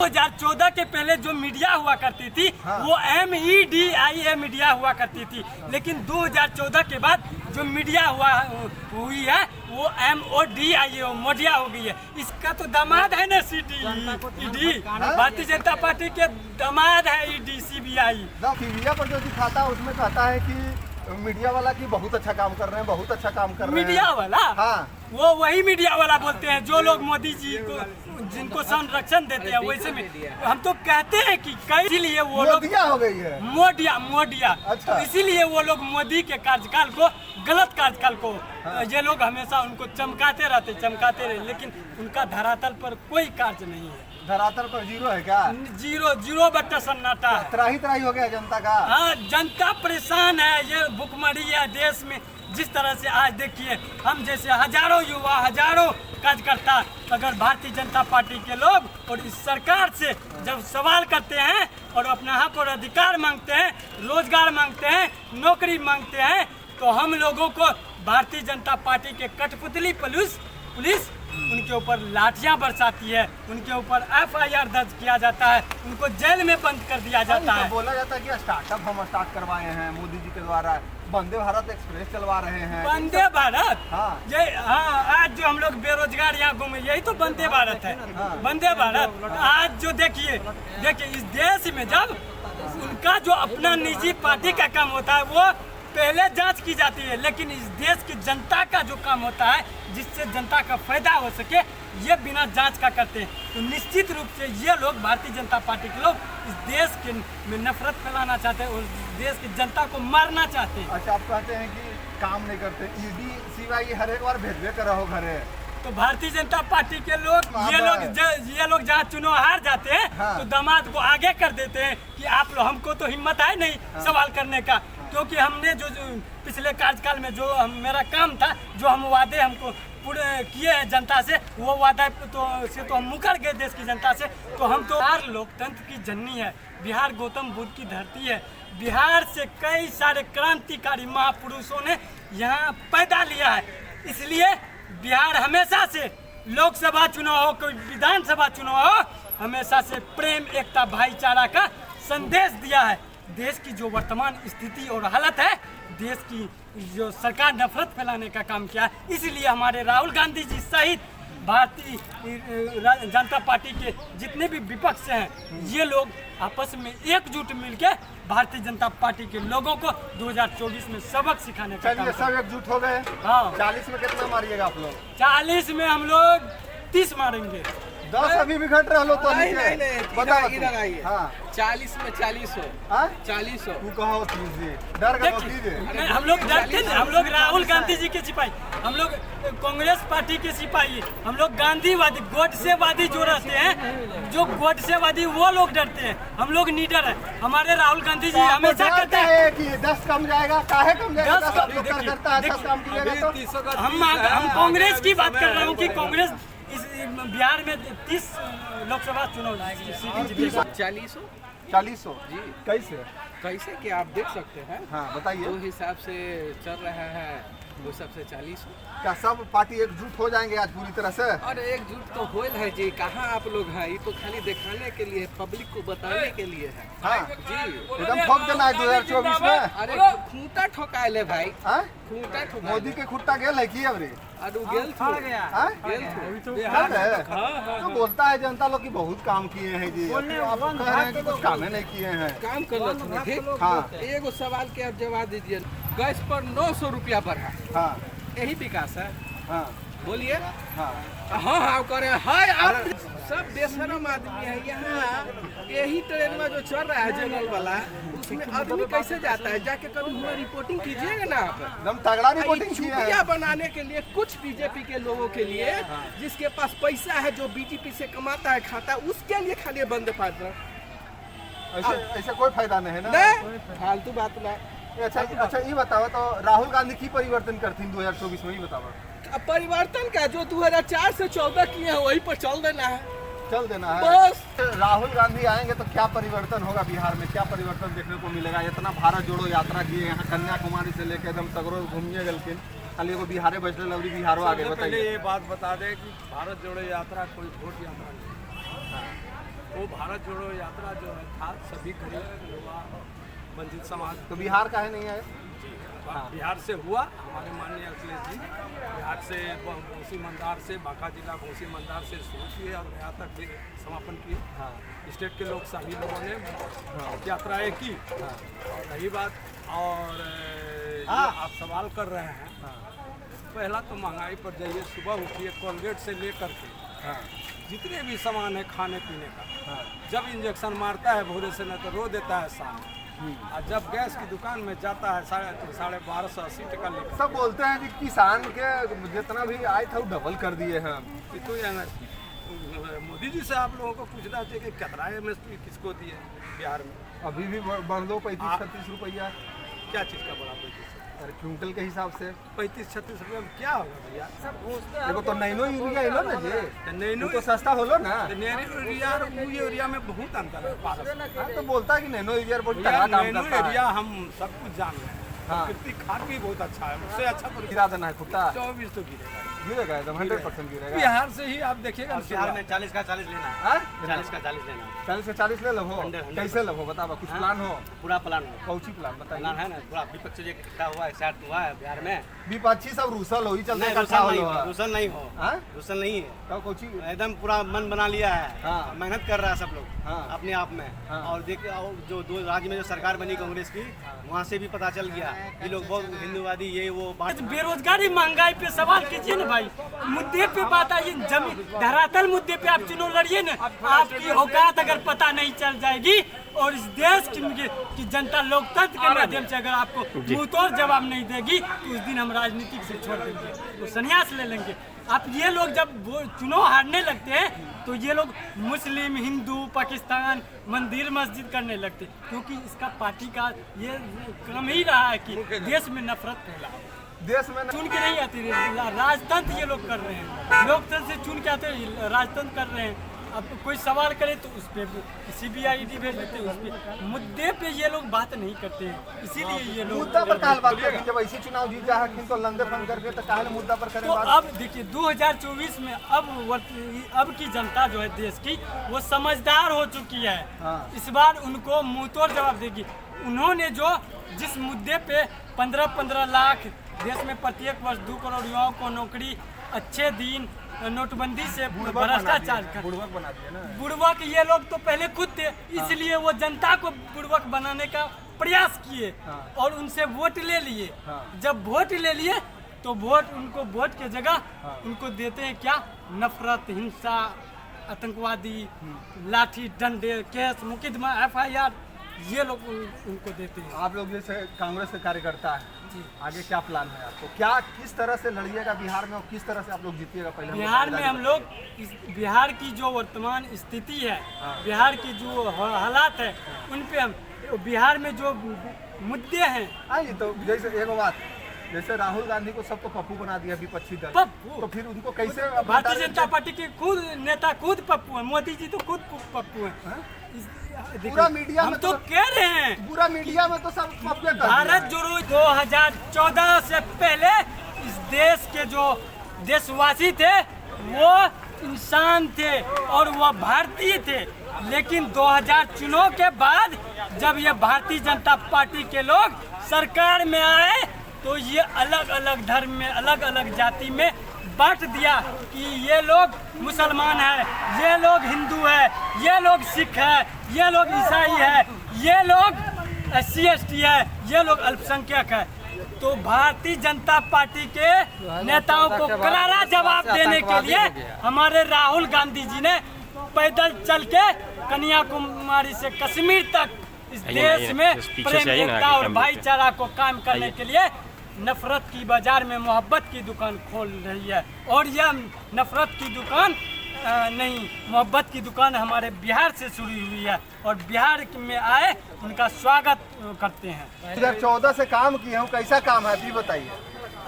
2014 के पहले जो मीडिया हुआ करती थी वो MEDIA मीडिया हुआ करती थी, लेकिन 2014 के बाद जो मीडिया हुई है वो MODIA मोडिया हो गई है। इसका तो दामाद है ना ईडी, भारतीय जनता पार्टी के दामाद है ईडी CBI। मीडिया पर जो दिखाता है उसमें कहता है कि मीडिया वाला की बहुत अच्छा काम कर रहे हैं, बहुत अच्छा काम कर रहे हैं। मीडिया वाला हाँ, वो वही मीडिया वाला बोलते हैं जो लोग मोदी जी को जिनको संरक्षण देते हैं वैसे में हम तो कहते हैं कि इसीलिए वो लोग हो गई है मोडिया अच्छा। तो इसीलिए वो लोग मोदी के कार्यकाल को, गलत कार्यकाल को ये लोग हमेशा उनको चमकाते रहे, लेकिन उनका धरातल पर कोई कार्य नहीं है। धरातल पर जीरो है क्या? जीरो बट्टा सन्नाटा है। त्राही हो गया जनता का। हाँ, जनता परेशान है। ये भुखमरी है देश में। जिस तरह से आज देखिए, हम जैसे हजारों युवा, हजारों कार्यकर्ता अगर भारतीय जनता पार्टी के लोग और इस सरकार से जब सवाल करते हैं और अपना हक और अधिकार मांगते हैं, रोजगार मांगते हैं, नौकरी मांगते हैं, तो हम लोगों को भारतीय जनता पार्टी के कठपुतली पुलिस उनके ऊपर लाठियां बरसाती है, उनके ऊपर FIR दर्ज किया जाता है, उनको जेल में बंद कर दिया जाता है। बोला जाता है कि स्टार्टअप हम स्टार्ट करवाए हैं मोदी जी के द्वारा, वंदे भारत एक्सप्रेस चलवा रहे हैं। वंदे भारत, हाँ। ये आज जो हम लोग बेरोजगार यहाँ घूमे, यही तो वंदे भारत है। वंदे भारत आज जो देखिए इस देश में जब उनका जो अपना निजी पार्टी का काम होता है वो पहले जांच की जाती है, लेकिन इस देश की जनता का जो काम होता है जिससे जनता का फायदा हो सके, ये बिना जांच का करते हैं। तो निश्चित रूप से ये लोग, भारतीय जनता पार्टी के लोग, इस देश के में नफरत फैलाना चाहते हैं और देश की जनता को मारना चाहते हैं। अच्छा, आप कहते हैं कि काम नहीं करते, ED CBI हर एक बार भेजबे कर रहो घरे। तो भारतीय जनता पार्टी के लोग ये लोग जहाँ चुनाव हार जाते हैं तो दामाद को आगे कर देते हैं कि आप लोग, हमको तो हिम्मत है नहीं सवाल करने का, क्योंकि हमने जो पिछले कार्यकाल में जो मेरा काम था, जो हम वादे हमको पूरे किए हैं जनता से, वो वादा तो हम मुकर गए देश की जनता से। तो हम तो बिहार लोकतंत्र की जननी है, बिहार गौतम बुद्ध की धरती है। बिहार से कई सारे क्रांतिकारी महापुरुषों ने यहाँ पैदा लिया है, इसलिए बिहार हमेशा से लोकसभा चुनाव हो, कोई विधानसभा चुनाव हो, हमेशा से प्रेम, एकता, भाईचारा का संदेश दिया है। देश की जो वर्तमान स्थिति और हालत है, देश की जो सरकार नफरत फैलाने का काम किया है, इसलिए हमारे राहुल गांधी जी सहित भारतीय जनता पार्टी के जितने भी विपक्ष हैं, ये लोग आपस में एकजुट मिलकर भारतीय जनता पार्टी के लोगों को 2024 में सबक सिखाने का काम। सब एकजुट हो गए। हाँ, 40 में कितना मारिएगा आप लोग? 40 में हम लोग 30 मारेंगे। 10 अभी भी घट रहे हो तो नहीं, इधर आइए। हाँ, 40 में 40 हो। 40 हो। तू कहो कीजिए, डर का तो कीजिए। हम लोग डरते हैं, हम लोग राहुल गांधी जी के सिपाही, हम लोग कांग्रेस पार्टी के सिपाही, हम लोग गांधीवादी, गोडसेवादी जो रहते हैं, जो गोडसेवादी वो लोग डरते हैं, हम लोग निडर हैं। हमारे राहुल गांधी जी हमेशा कहते हैं कि 10 कम जाएगा, काहे कम जाएगा? 10 काम कीजिएगा तो हम कांग्रेस की बात कर रहा हूँ कि कांग्रेस इस बिहार में 30 लोकसभा चुनाव जीतेगा। 40 हो जी। कैसे कि आप देख सकते हैं। हाँ, बताइए। दो हिसाब से चल रहा है, वो सबसे 40 हो। क्या सब पार्टी एकजुट हो जाएंगे आज पूरी तरह से? और एकजुट तो होल है जी, कहाँ आप लोग हैं? ये तो खाली दिखाने के लिए, पब्लिक को बताने के लिए है। हाँ जी, एकदम ठोक देना है 2024 में। अरे खूंटा ठोकायल है भाई, खूंटा ठोका। मोदी के खुट्टा गेल है की अबरी? अरे गेल था तो बोलता है जनता लोग की बहुत काम किए हैं जी, आप कह रहे हैं कि कुछ काम नहीं किए हैं। काम कर लो ठीक। हाँ, एगो सवाल के आप जवाब दीजिए। गैस पर 900 रुपया बढ़ा, हाँ, यही विकास है? हाँ, बोलिए। हाँ, हाँ करे हाय। आप सब बेशरम आदमी है। यहाँ यही ट्रेन में जो चल रहा है जनरल वाला, उसमें आदमी कैसे जाता है? जाके कभी हुआ रिपोर्टिंग कीजिएगा ना आप। एकदम तगड़ा रिपोर्टिंग किया है। छुट्टियाँ बनाने के लिए कुछ बीजेपी के लोगों के लिए, जिसके पास पैसा है, जो बीजेपी से कमाता है, खाता है, उसके लिए खाली बंद पात्र। ऐसे कोई फायदा नहीं है ना, फालतू बात ना। अच्छा ये बताओ तो राहुल गांधी की परिवर्तन करती 2024 में, ही बताओ। परिवर्तन का जो 2004 से 14 किए हैं वही पर चल देना है बस। राहुल गांधी आएंगे तो क्या परिवर्तन होगा बिहार में? क्या परिवर्तन देखने को मिलेगा? इतना भारत जोड़ो यात्रा किए, यहाँ कन्याकुमारी से लेकर एकदम सगरो घूमिए गलकिन, खाली वो बिहारे बचले लवरी बिहारो आगे। बताइए, ये बात बता दें कि भारत जोड़ो यात्रा कोई वोट यात्रा नहीं। वो भारत जोड़ो यात्रा जो है था सभी गरीब युवा वंचित समाज तो बिहार का है नहीं आए? बिहार से हुआ। हमारे माननीय अखिलेश जी बिहार से घोसी मंदार से बांका जिला घोसी मंदार से शुरू किए और यहाँ तक भी समापन किए। हाँ। स्टेट के लोग सभी लोगों ने यात्राएं की। रही बात और जो आप सवाल कर रहे हैं, पहला तो महंगाई पर जाइए, सुबह उठिए कोलगेट से लेकर के जितने भी सामान है खाने पीने का, जब इंजेक्शन मारता है भोरे से न तो रो देता है शाम, और जब गैस की दुकान में जाता है 1280 टका लेकर। सब बोलते हैं कि किसान के जितना भी आए था वो डबल कर दिए हैं। तो मोदी जी से आप लोगों को पूछना चाहिए कि कितना MSP किसको दिए बिहार में। अभी भी बढ़ दो 35-36 रुपया। क्या चीज़ का बड़ा 35? अरे क्विंटल के हिसाब से 35-36 रुपये में क्या होगा भैया? देखो तो नैनो यूरिया हिलो ना जी, नैनो तो सस्ता होलो ना। यूरिया और यूरिया में बहुत अंतर है। हाँ, तो बोलता है कि नैनो यूरिया बहुत भैया, तगड़ा काम नैनो करता है। यूरिया हम सब कुछ जान रहे हैं। हाँ। प्राकृतिक खाद भी बहुत अच्छा है, उससे अच्छा गिरा देना है कुत्ता 24 तो गिरेगा। गिरेगा एकदम 100% गिरेगा। बिहार से ही आप देखिएगा बिहार में 40 का 40 लेना है। हाँ? 40 का 40 लेना है। 40 से 40 ले लो। कैसे लो बताओ, कुछ प्लान हो? पूरा प्लान हो। कौची प्लान बताइए। प्लान है ना, पूरा विपक्ष जो इकट्ठा हुआ है, सेट हुआ है बिहार में। विपक्षी सब रूसल हो ही चलते नहीं, इकट्ठा हो लो। रूसल नहीं हो, हाँ? रूसल नहीं है। तो कौची एकदम पूरा मन बना लिया है। हाँ। मेहनत कर रहा है सब लोग हाँ। अपने आप में। हाँ। और देखिए जो 2 राज्य में जो सरकार बनी कांग्रेस की, वहाँ से भी पता चल गया ये लोग बहुत हिंदूवादी ये वो बात। बेरोजगारी महंगाई पे सवाल कीजिए ना भाई, मुद्दे पे बात आइए, जमीन धरातल मुद्दे पे आप चुनाव लड़िए ना। आपकी औकात अगर पता नहीं चल जाएगी और इस देश की जनता लोकतंत्र के माध्यम से अगर आपको मुंहतोड़ जवाब नहीं देगी तो उस दिन हम राजनीति से छोड़ देंगे, तो संन्यास ले लेंगे। आप ये लोग जब चुनाव हारने लगते हैं तो ये लोग मुस्लिम, हिंदू, पाकिस्तान, मंदिर मस्जिद करने लगते, क्योंकि इसका पार्टी का ये क्रम ही रहा है कि देश में नफरत फैलाओ। देश में चुन के नहीं आती, राजतंत्र ये लोग कर रहे हैं। लोकतंत्र से चुन के आते हैं, राजतंत्र कर रहे हैं। अब कोई सवाल करे तो उस पर CBID भेज देते हैं, उस पर मुद्दे पे ये लोग बात नहीं करते हैं, इसीलिए ये लोग मुद्दा पर काल बात करें। जब ऐसे चुनाव जीत जा है तो लंगर फंग करके तो काहे मुद्दा पर करें तो बात। अब देखिए 2024 में अब की जनता जो है देश की वो समझदार हो चुकी है। हाँ। इस बार उनको मुंहतोड़ जवाब देगी। उन्होंने जो जिस मुद्दे पे 15-15 लाख देश में प्रत्येक वर्ष 2 करोड़ युवाओं को नौकरी, अच्छे दिन, नोटबंदी से भ्रष्टाचार कर बुड़बक बना दिया ना। बुड़बक ये लोग तो पहले खुद थे, इसलिए वो जनता को बुड़बक बनाने का प्रयास किए और उनसे वोट ले लिए। जब वोट ले लिए तो उनको वोट के जगह उनको देते हैं क्या? नफरत, हिंसा, आतंकवादी, लाठी डंडे, केस मुकदमा, FIR ये लोग उनको देते हैं। आप लोग जैसे कांग्रेस के कार्यकर्ता है, आगे क्या प्लान है आपको? क्या किस तरह से लड़िएगा बिहार में और किस तरह से आप लोग जीतिएगा? पहले बिहार में हम लोग बिहार की जो वर्तमान स्थिति है, बिहार की जो हालात है, उन पे हम बिहार में जो मुद्दे हैं। आइए तो जैसे एक बात, जैसे राहुल गांधी को सबको पप्पू बना दिया विपक्षी दल, पप्पू? तो फिर उनको कैसे भारतीय जनता पार्टी के खुद नेता खुद पप्पू है, मोदी जी तो खुद पप्पू है। पूरा मीडिया हम में तो कह रहे हैं, पूरा मीडिया में तो सब पप्पू कर दिया। भारत जोड़ो 2014 से पहले इस देश के जो देशवासी थे वो इंसान थे और वो भारतीय थे, लेकिन 2000 चुनाव के बाद जब ये भारतीय जनता पार्टी के लोग सरकार में आए तो ये अलग अलग धर्म में, अलग अलग जाति में बांट दिया कि ये लोग मुसलमान है, ये लोग हिंदू है, ये लोग सिख है, ये लोग ईसाई है, ये लोग SC ST है, ये लोग अल्पसंख्यक है। तो भारतीय जनता पार्टी के नेताओं को करारा जवाब देने के लिए हमारे राहुल गांधी जी ने पैदल चल के कन्याकुमारी से कश्मीर तक इस देश में प्रेम, एकता और भाईचारा को कायम करने के लिए नफरत की बाजार में मोहब्बत की दुकान खोल रही है। और यह नफरत की दुकान नहीं, मोहब्बत की दुकान हमारे बिहार से शुरू हुई है और बिहार में आए उनका स्वागत करते हैं। 2014 से काम किए हूँ, कैसा काम है अभी बताइए।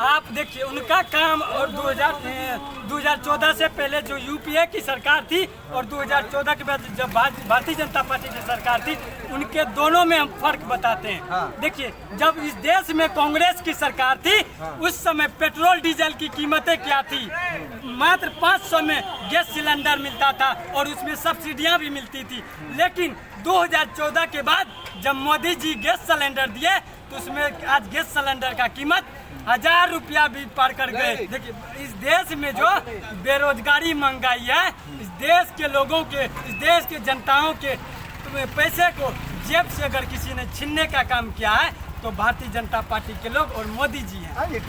आप देखिए उनका काम, और 2014 से पहले जो UPA की सरकार थी और 2014 के बाद जब भारतीय जनता पार्टी की सरकार थी, उनके दोनों में हम फर्क बताते हैं। हाँ। देखिए जब इस देश में कांग्रेस की सरकार थी, उस समय पेट्रोल डीजल की कीमतें क्या थी? मात्र 500 में गैस सिलेंडर मिलता था और उसमें सब्सिडियां भी मिलती थी। लेकिन 2014 के बाद जब मोदी जी गैस सिलेंडर दिए तो उसमें आज गैस सिलेंडर का कीमत 1000 रुपया भी पार कर गए। देखिए इस देश में जो बेरोजगारी महंगाई है, इस देश के लोगों के, इस देश के जनताओं के पैसे को जेब से अगर किसी ने छीनने का काम किया है तो भारतीय जनता पार्टी के लोग और मोदी जी हैं।